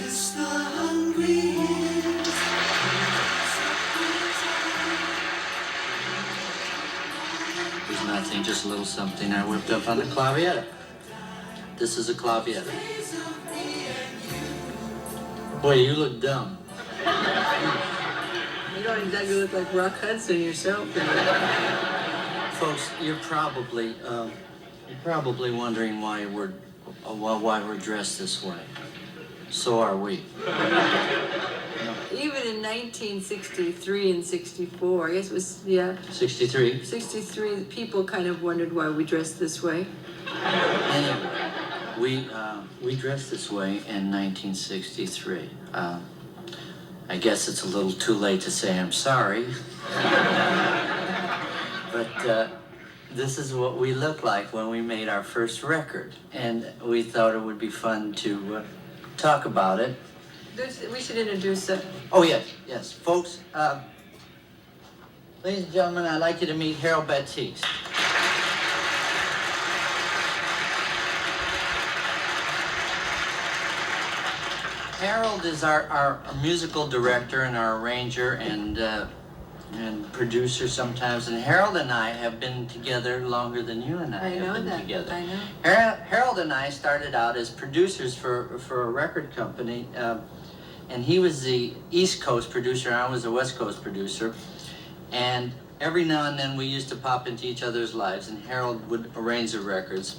miss the hungry years. There's nothing, just a little something I whipped up on the clavietta. This is a clavietta. Boy, you look dumb. You don't exactly look like Rock Hudson yourself. Folks, you're probably wondering why we're dressed this way. So are we. Even in 1963 and 64, I guess it was, yeah. 63. 63, people kind of wondered why we dressed this way. Anyway, we dressed this way in 1963. I guess it's a little too late to say I'm sorry. But this is what we looked like when we made our first record. And we thought it would be fun to talk about it. We should introduce it. Oh, yes. Folks, ladies and gentlemen, I'd like you to meet Harold Baptiste. Harold is our musical director and our arranger and producer sometimes. And Harold and I have been together longer than you and I have been together. I know. Harold and I started out as producers for a record company. And he was the East Coast producer, I was the West Coast producer. And every now and then we used to pop into each other's lives, and Harold would arrange the records.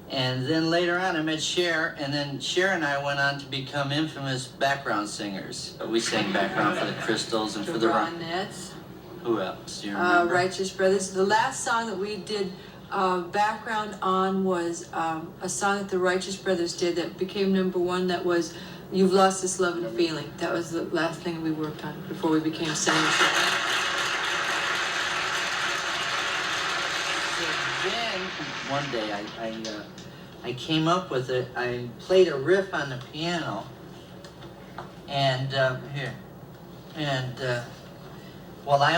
And then later on I met Cher, and then Cher and I went on to become infamous background singers. We sang background for the Crystals and for the Ronettes. Who else? Do you remember? Righteous Brothers. The last song that we did background on was a song that the Righteous Brothers did that became #1. That was You've Lost This Love and Feeling. That was the last thing we worked on before we became Sonny Cher. So then, one day, I came up with it. I played a riff on the piano, and well, I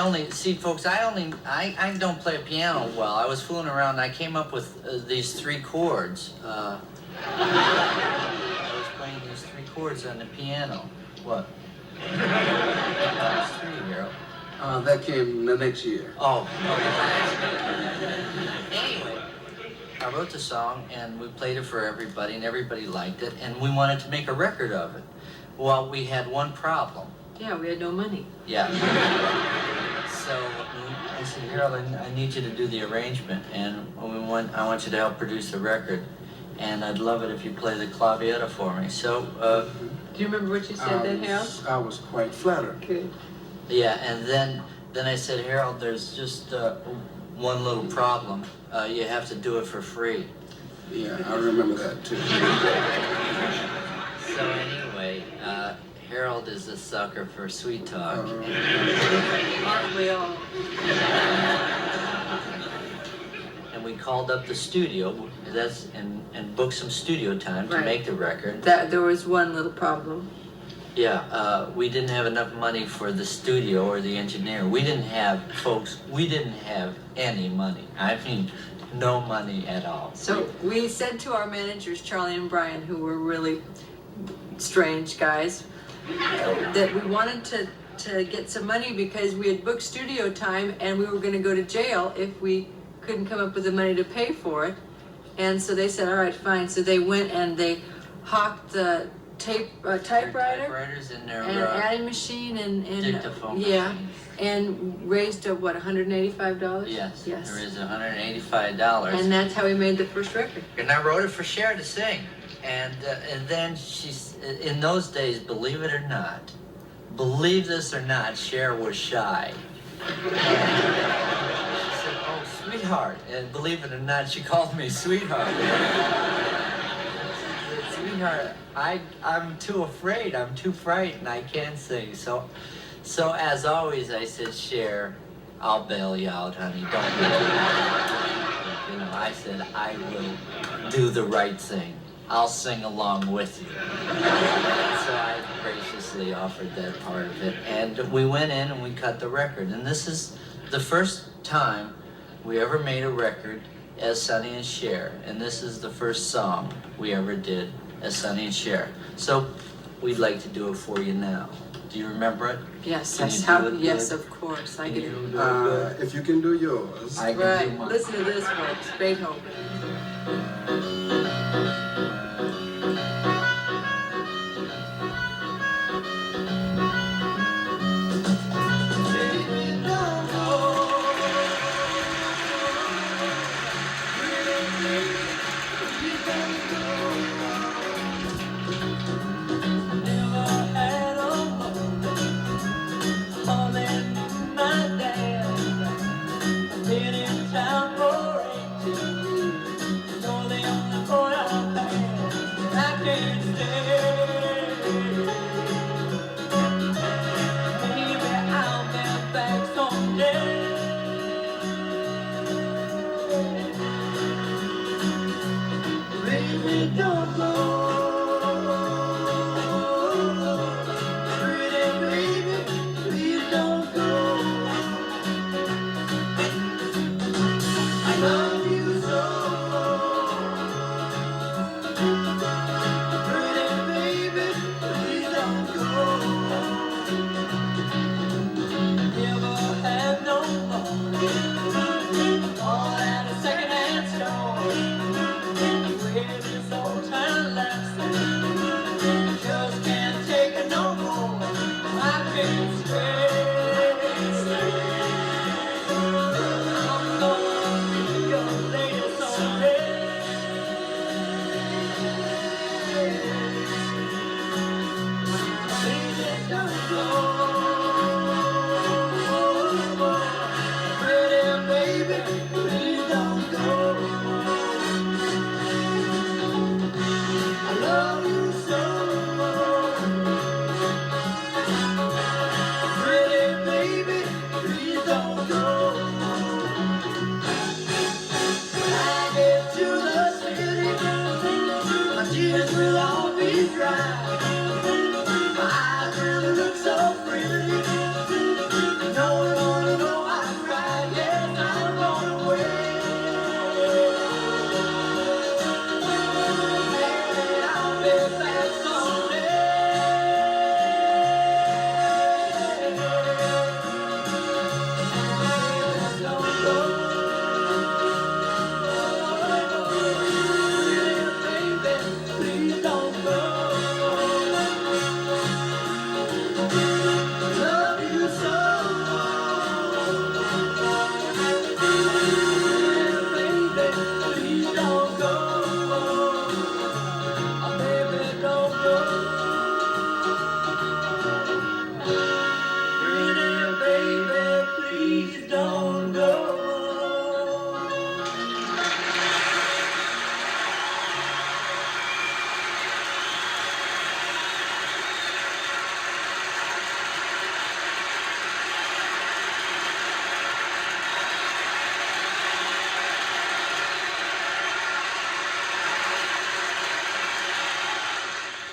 don't play piano well. I was fooling around, and I came up with these 3 chords. I was playing these 3 chords on the piano. What? That's 3, Harold. That came the next year. Oh. Anyway, I wrote the song and we played it for everybody and everybody liked it and we wanted to make a record of it. Well, we had one problem. Yeah, we had no money. Yeah. So I said, Harold, I need you to do the arrangement and I want you to help produce the record. And I'd love it if you play the clavietta for me. So, do you remember what you said then, Harold? I was quite flattered. Good. Yeah, and then I said, Harold, there's just one little problem. You have to do it for free. Yeah, I remember that too. So anyway, Harold is a sucker for sweet talk. Aren't we all? And we called up the studio and booked some studio time to make the record. There was one little problem. Yeah, we didn't have enough money for the studio or the engineer. We didn't have any money. I mean, no money at all. So we said to our managers, Charlie and Brian, who were really strange guys, that we wanted to get some money because we had booked studio time and we were going to go to jail if we couldn't come up with the money to pay for it. And so they said, all right, fine. So they went and they hawked the typewriters in their and adding machine and dictaphone machine. And raised $185? Yes. Yes. There is $185. And that's how we made the first record. And I wrote it for Cher to sing. And then she's, in those days, believe it or not, believe this or not, Cher was shy. And she said, oh, sweetheart. And believe it or not, she called me sweetheart. Sweetheart, I'm too afraid, I'm too frightened, I can't sing. So as always, I said, Cher, I'll bail you out, honey, don't do it. You know, I said, I will do the right thing. I'll sing along with you. So I graciously offered that part of it. And we went in and we cut the record. And this is the first time we ever made a record as Sonny and Cher. And this is the first song we ever did as Sonny and Cher. So we'd like to do it for you now. Do you remember it? Yes, Can yes, you do it yes, good? of course. I Can get you it. do it good? If you can do yours. I can do Right. mine. Listen to this, folks. Beethoven.